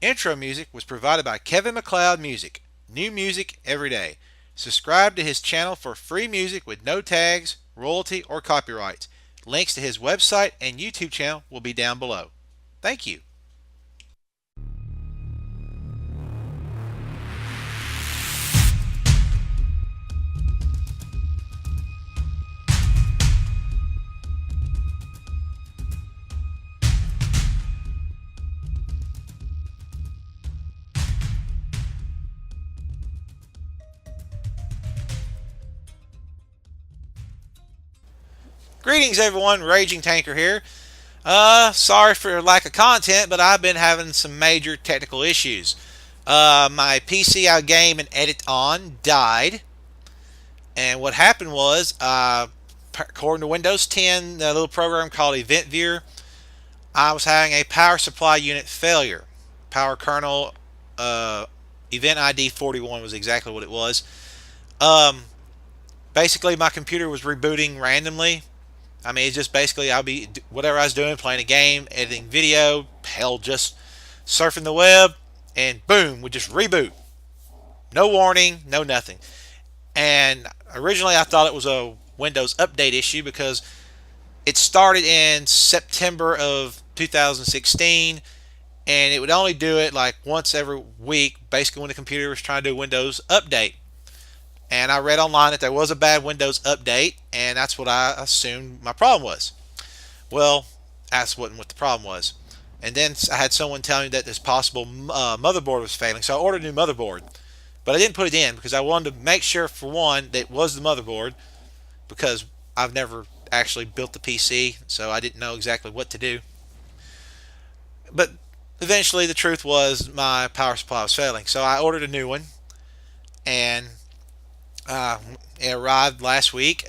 Intro music was provided by Kevin MacLeod Music. New music every day. Subscribe to his channel for free music with no tags, royalty, or copyrights. Links to his website and YouTube channel will be down below. Thank you. Greetings everyone, Raging Tanker here. Sorry for lack of content, but I've been having some major technical issues. My PC I game and edit on died, and what happened was, according to Windows 10, the little program called Event Viewer, I was having a power supply unit failure. Power kernel event ID 41 was exactly what it was. Um, Basically, my computer was rebooting randomly. I mean, it's just basically I'll be whatever I was doing, playing a game, editing video, hell, just surfing the web, and boom, would just reboot. No warning, no nothing. And originally I thought it was a Windows update issue because it started in September of 2016, and it would only do it like once every week, basically when the computer was trying to do a Windows update. And I read online that there was a bad Windows update, and that's what I assumed my problem was. Well, that's what the problem was. And then I had someone tell me that this possible motherboard was failing, so I ordered a new motherboard. But I didn't put it in because I wanted to make sure, for one, that it was the motherboard, because I've never actually built the PC, so I didn't know exactly what to do. But eventually, the truth was my power supply was failing, so I ordered a new one, and it arrived last week.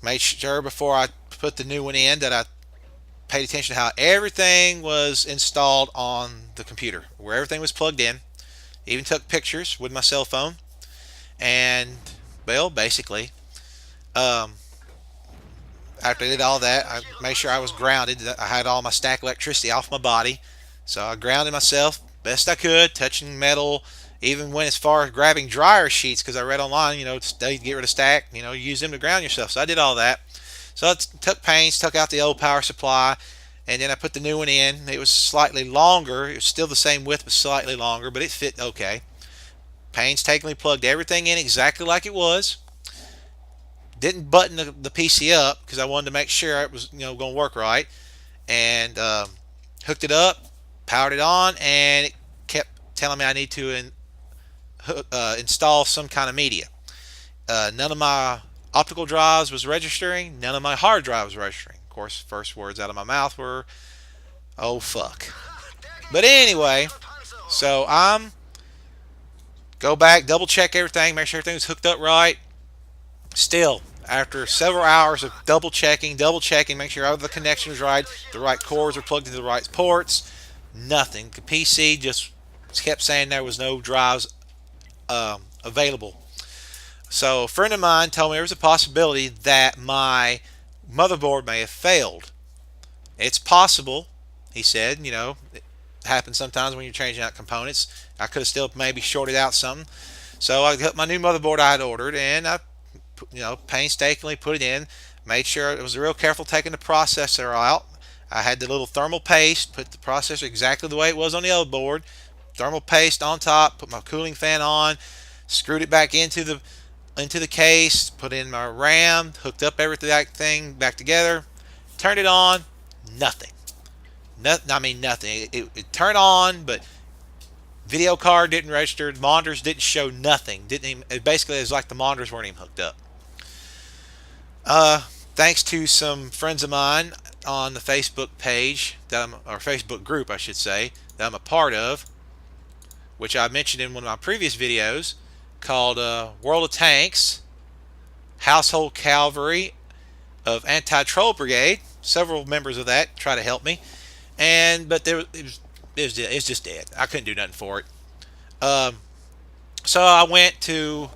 Made sure before I put the new one in that I paid attention to how everything was installed on the computer, where everything was plugged in. Even took pictures with my cell phone, and well, basically, um, after I did all that, I made sure I was grounded. I had all my stack electricity off my body, so I grounded myself best I could, touching metal. Even went as far as grabbing dryer sheets because I read online, to get rid of stack, use them to ground yourself. So I did all that. So I took pains, took out the old power supply, and then I put the new one in. It was slightly longer. It was still the same width, but slightly longer, but it fit okay. Painstakingly plugged everything in exactly like it was. Didn't button the PC up because I wanted to make sure it was going to work right, and hooked it up, powered it on, and it kept telling me I need to install some kind of media. None of my optical drives was registering. None of my hard drive was registering. Of course, first words out of my mouth were, "Oh fuck." But anyway, so I'm go back, double check everything, make sure everything's hooked up right. Still, after several hours of double checking, make sure all the connection was right, the right cords were plugged into the right ports, nothing. The PC just kept saying there was no drives available. So a friend of mine told me there was a possibility that my motherboard may have failed. It's possible, he said. It happens sometimes when you're changing out components. I could have still maybe shorted out something. So I got my new motherboard I had ordered, and I painstakingly put it in. Made sure it was real careful taking the processor out. I had the little thermal paste, put the processor exactly the way it was on the old board. Thermal paste on top, put my cooling fan on, screwed it back into the case, put in my RAM, hooked up everything back together, turned it on, nothing. I mean nothing. It turned on, but video card didn't register. The monitors didn't show nothing. Didn't even, it basically it was like the monitors weren't even hooked up. Thanks to some friends of mine on the Facebook page or Facebook group, I should say, that I'm a part of, which I mentioned in one of my previous videos, called World of Tanks, Household Cavalry of Anti-Troll Brigade. Several members of that try to help me, but it's just dead. I couldn't do nothing for it. So I went to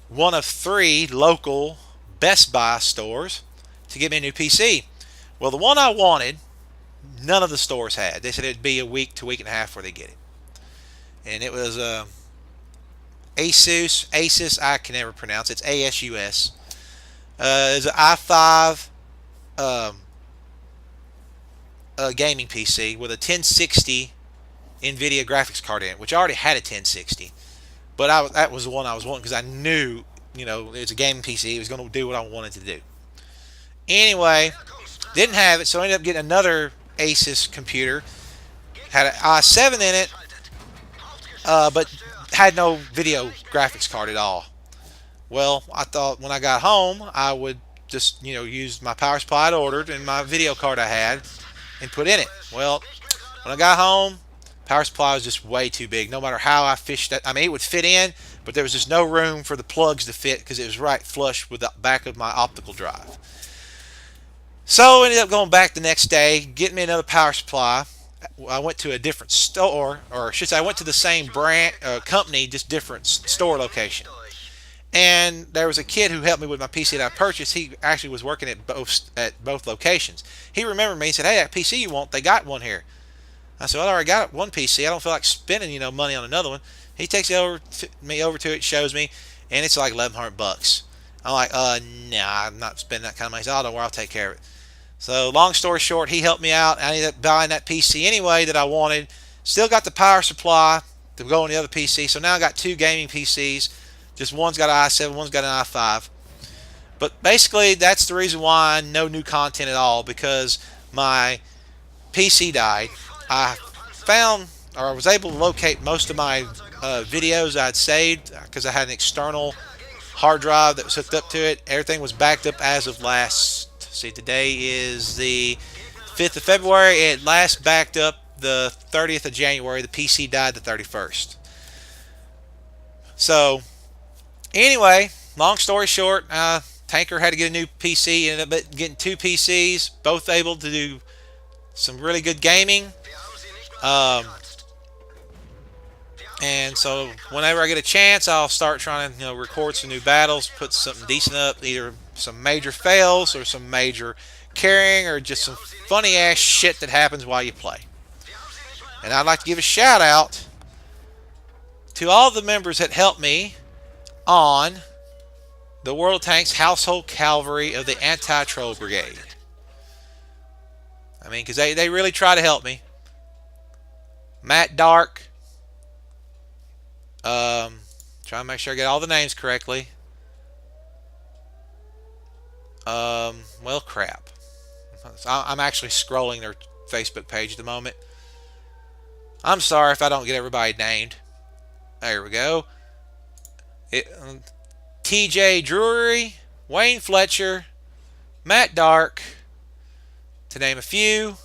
one of 3 local Best Buy stores to get me a new PC. Well, the one I wanted none of the stores had. They said it'd be a week to week and a half before they get it. And it was Asus, I can never pronounce it. It's ASUS. It's an i5 um, gaming PC with a 1060 NVIDIA graphics card in it, which I already had a 1060. But that was the one I was wanting because I knew, it's a gaming PC. It was going to do what I wanted to do. Anyway, didn't have it, so I ended up getting another Asus computer. Had an i7 in it, but had no video graphics card at all. Well, I thought when I got home, I would just, use my power supply I'd ordered and my video card I had and put in it. Well, when I got home, power supply was just way too big. No matter how I fished it, I mean, it would fit in, but there was just no room for the plugs to fit because it was right flush with the back of my optical drive. So I ended up going back the next day, getting me another power supply. I went to a different store, or I should say I went to the same brand company, just different store location. And there was a kid who helped me with my PC that I purchased. He actually was working at both locations. He remembered me and said, "Hey, that PC you want, they got one here." I said, "Well, I already got one PC. I don't feel like spending, money on another one." He takes me over to it, shows me, and it's like $1,100. I'm like, nah, I'm not spending that kind of money. He said, "Oh, don't worry, I'll take care of it." So long story short, he helped me out. I ended up buying that PC anyway that I wanted. Still got the power supply to go on the other PC. So now I got two gaming PCs. Just one's got an i7, one's got an i5. But basically, that's the reason why no new content at all, because my PC died. I found, or I was able to locate most of my videos I'd saved because I had an external hard drive that was hooked up to it. Everything was backed up as of see, today is the 5th of February. It last backed up the 30th of January. The PC died the 31st. So, anyway, long story short, Tanker had to get a new PC. Ended up getting two PCs, both able to do some really good gaming. And so whenever I get a chance, I'll start trying to record some new battles, put something decent up, either some major fails or some major carrying or just some funny ass shit that happens while you play. And I'd like to give a shout out to all the members that helped me on the World of Tanks Household Cavalry of the Anti-Troll Brigade. I mean, because they really try to help me. Matt Dark. Trying to make sure I get all the names correctly. Well, crap. I'm actually scrolling their Facebook page at the moment. I'm sorry if I don't get everybody named. There we go. TJ Drury, Wayne Fletcher, Matt Dark, to name a few.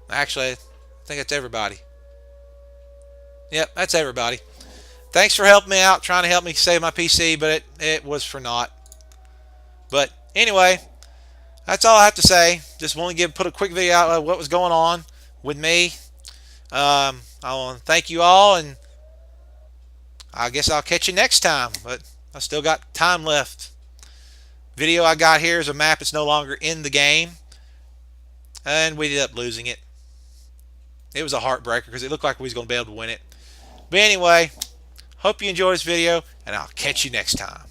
Actually, I think that's everybody. Yep, that's everybody. Thanks for helping me out, trying to help me save my PC, but it was for naught. But anyway, that's all I have to say. Just want to put a quick video out of what was going on with me. I want to thank you all, and I guess I'll catch you next time. But I still got time left. Video I got here is a map that's no longer in the game, and we ended up losing it. It was a heartbreaker because it looked like we was going to be able to win it. But anyway, hope you enjoyed this video, and I'll catch you next time.